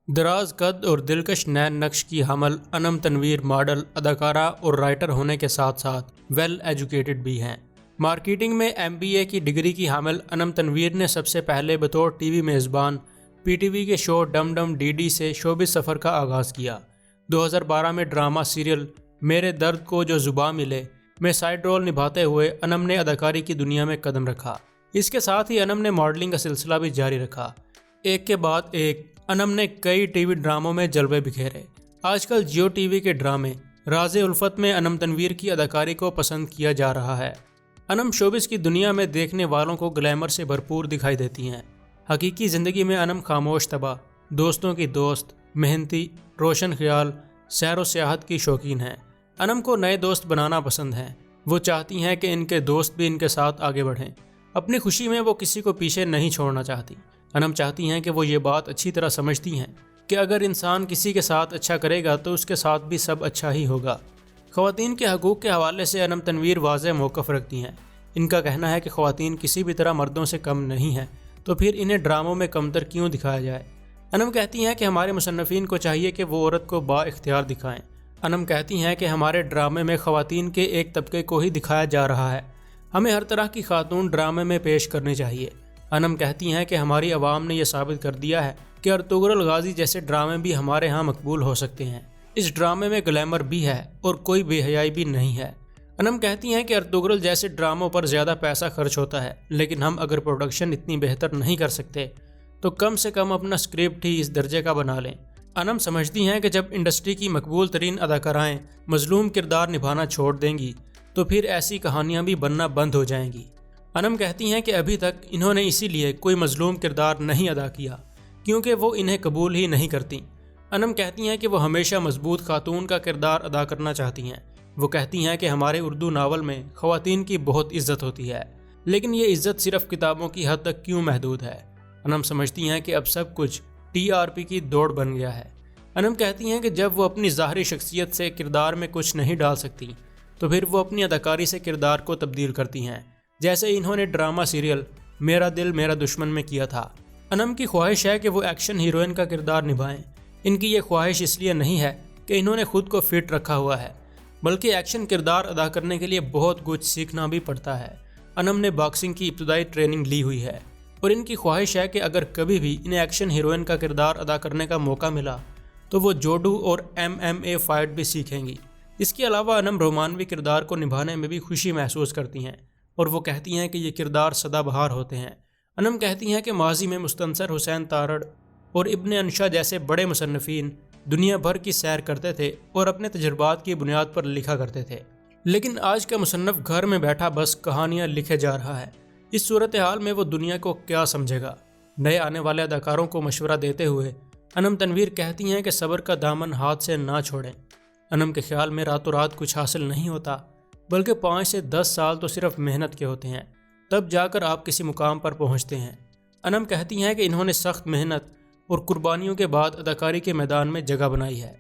دراز قد اور دلکش نین نقش کی حامل انم تنویر ماڈل، اداکارہ اور رائٹر ہونے کے ساتھ ساتھ ویل ایجوکیٹڈ بھی ہیں۔ مارکیٹنگ میں MBA کی ڈگری کی حامل انم تنویر نے سب سے پہلے بطور ٹی وی میزبان PTV کے شو ڈم ڈم DD سے شوبز سفر کا آغاز کیا۔ 2012 میں ڈرامہ سیریل میرے درد کو جو زباں ملے میں سائیڈ رول نبھاتے ہوئے انم نے اداکاری کی دنیا میں قدم رکھا۔ اس کے ساتھ ہی انم نے ماڈلنگ کا سلسلہ بھی جاری رکھا۔ ایک کے بعد ایک انم نے کئی ٹی وی ڈراموں میں جلوے بکھیرے۔ آج کل جیو TV کے ڈرامے راز الفت میں انم تنویر کی اداکاری کو پسند کیا جا رہا ہے۔ انم شوبز کی دنیا میں دیکھنے والوں کو گلیمر سے بھرپور دکھائی دیتی ہیں۔ حقیقی زندگی میں انم خاموش طبع، دوستوں کی دوست، محنتی، روشن خیال، سیر و سیاحت کی شوقین ہیں۔ انم کو نئے دوست بنانا پسند ہیں۔ وہ چاہتی ہیں کہ ان کے دوست بھی ان کے ساتھ آگے بڑھیں۔ اپنی خوشی میں وہ کسی کو پیچھے نہیں چھوڑنا چاہتی۔ انم چاہتی ہیں کہ وہ یہ بات اچھی طرح سمجھتی ہیں کہ اگر انسان کسی کے ساتھ اچھا کرے گا تو اس کے ساتھ بھی سب اچھا ہی ہوگا۔ خواتین کے حقوق کے حوالے سے انم تنویر واضح موقف رکھتی ہیں۔ ان کا کہنا ہے کہ خواتین کسی بھی طرح مردوں سے کم نہیں ہیں، تو پھر انہیں ڈراموں میں کمتر کیوں دکھایا جائے۔ انم کہتی ہیں کہ ہمارے مصنفین کو چاہیے کہ وہ عورت کو با اختیار دکھائیں۔ انم کہتی ہیں کہ ہمارے ڈرامے میں خواتین کے ایک طبقے کو ہی دکھایا جا رہا ہے، ہمیں ہر طرح کی خاتون ڈرامے میں پیش کرنی چاہیے۔ انم کہتی ہیں کہ ہماری عوام نے یہ ثابت کر دیا ہے کہ ارطغرل غازی جیسے ڈرامے بھی ہمارے ہاں مقبول ہو سکتے ہیں۔ اس ڈرامے میں گلیمر بھی ہے اور کوئی بے حیائی بھی نہیں ہے۔ انم کہتی ہیں کہ ارطغرل جیسے ڈراموں پر زیادہ پیسہ خرچ ہوتا ہے، لیکن ہم اگر پروڈکشن اتنی بہتر نہیں کر سکتے تو کم سے کم اپنا سکرپٹ ہی اس درجے کا بنا لیں۔ انم سمجھتی ہیں کہ جب انڈسٹری کی مقبول ترین اداکارائیں مظلوم کردار نبھانا چھوڑ دیں گی تو پھر ایسی کہانیاں بھی بننا بند ہو جائیں گی۔ انم کہتی ہیں کہ ابھی تک انہوں نے اسی لیے کوئی مظلوم کردار نہیں ادا کیا کیونکہ وہ انہیں قبول ہی نہیں کرتی۔ انم کہتی ہیں کہ وہ ہمیشہ مضبوط خاتون کا کردار ادا کرنا چاہتی ہیں۔ وہ کہتی ہیں کہ ہمارے اردو ناول میں خواتین کی بہت عزت ہوتی ہے، لیکن یہ عزت صرف کتابوں کی حد تک کیوں محدود ہے۔ انم سمجھتی ہیں کہ اب سب کچھ TRP کی دوڑ بن گیا ہے۔ انم کہتی ہیں کہ جب وہ اپنی ظاہری شخصیت سے کردار میں کچھ نہیں ڈال سکتی تو پھر وہ اپنی اداکاری سے کردار کو تبدیل کرتی ہیں، جیسے انہوں نے ڈرامہ سیریل میرا دل میرا دشمن میں کیا تھا۔ انم کی خواہش ہے کہ وہ ایکشن ہیروئن کا کردار نبھائیں۔ ان کی یہ خواہش اس لیے نہیں ہے کہ انہوں نے خود کو فٹ رکھا ہوا ہے، بلکہ ایکشن کردار ادا کرنے کے لیے بہت کچھ سیکھنا بھی پڑتا ہے۔ انم نے باکسنگ کی ابتدائی ٹریننگ لی ہوئی ہے اور ان کی خواہش ہے کہ اگر کبھی بھی انہیں ایکشن ہیروئن کا کردار ادا کرنے کا موقع ملا تو وہ جوڈو اور MMA فائٹ بھی سیکھیں گی۔ اس کے علاوہ انم رومانوی کردار کو نبھانے میں بھی خوشی محسوس کرتی ہیں اور وہ کہتی ہیں کہ یہ کردار سدا بہار ہوتے ہیں۔ انم کہتی ہیں کہ ماضی میں مستنصر حسین تارڑ اور ابن انشا جیسے بڑے مصنفین دنیا بھر کی سیر کرتے تھے اور اپنے تجربات کی بنیاد پر لکھا کرتے تھے، لیکن آج کا مصنف گھر میں بیٹھا بس کہانیاں لکھے جا رہا ہے۔ اس صورتحال میں وہ دنیا کو کیا سمجھے گا؟ نئے آنے والے اداکاروں کو مشورہ دیتے ہوئے انم تنویر کہتی ہیں کہ صبر کا دامن ہاتھ سے نہ چھوڑیں۔ انم کے خیال میں راتوں رات کچھ حاصل نہیں ہوتا، بلکہ 5 سے 10 سال تو صرف محنت کے ہوتے ہیں، تب جا کر آپ کسی مقام پر پہنچتے ہیں۔ انم کہتی ہیں کہ انہوں نے سخت محنت اور قربانیوں کے بعد اداکاری کے میدان میں جگہ بنائی ہے۔